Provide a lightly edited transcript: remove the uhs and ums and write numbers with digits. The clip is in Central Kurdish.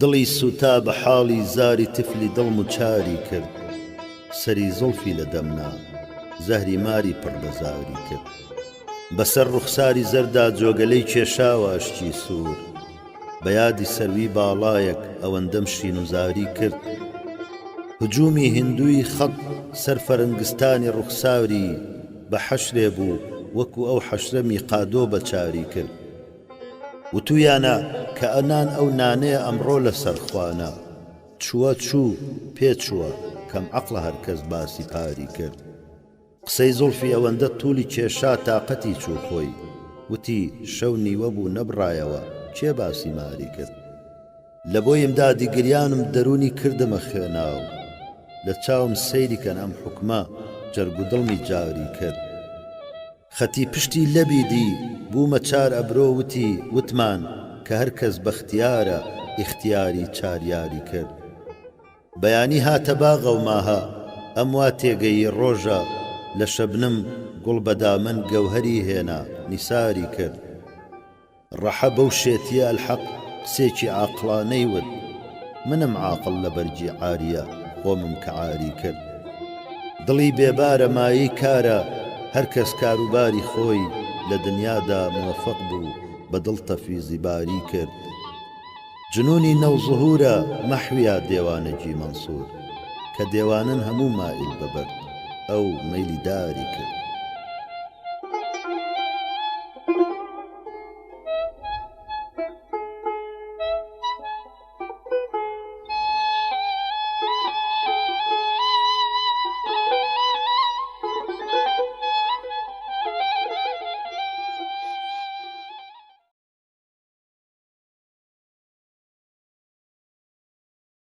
دڵی سوتا بە حاڵی زاری تفلی دڵم و چاری کرد، سەری زوڵفی لە دەمنا زەهری ماری پڕ لە زاری کرد. بەسەر ڕوخساری زەردا جۆگەلەی کێشاوە ئەشتی سوور، بە یادی سەروی باڵایەک ئەوەندەم شین و زاری کرد. هجومی هندووی خەڵ سەر فەرنگستانی ڕوخساوی بە حەشرێ بوو وەکو ئەو حەشرە میقادۆ بە چاری کرد. وتویانە کە ئەنان ئەو نانەیە ئەمڕۆ لە سەرخوانە، چووە چوو پێچووە کەم عەقڵە هەرکەس باسی پاری کرد. قسەی زوڵفی ئەوەندە توولی کێشا تاقەتی چوو خۆی، وتی شەو نیوە بوو نەبڕایەوە کێ باسی ماری کرد. لە بۆیم دادی گریانم دەرونی کردمە خوێناو، لە چاوم سەیری کەن ئەم حوکمە جەرگ و دڵمی جاری کرد. خەتی پشتی لەبیدی بوومە چار ئەبرۆ وتی وتمان کە هەرکەس بەختیارە ئیختیاری چاریاری کرد. بەیانی هاتە باغە و ماهە ئەم وا تێگەی ڕۆژە، لە شەبنم گوڵ بەدامن گەوهەری هێنا نیساری کرد. ڕەحە بەو شێتیە ئەلحەق قسێکی عاقڵانەی ود، منم عاقڵ لە بەرجی عاریە خۆمم کە عاری کرد. دڵی بێبارە مایی کارە هەرکەس کاروباری خۆی لە دنیادا موفەق بوو بە دڵ تەفیزی باری کرد. جنونی نەوزهورە مەحویە دێوانەجی مەنسوور، کە دێوانن هەموو مائیل بەبەر ئەو مەیلی داری کرد.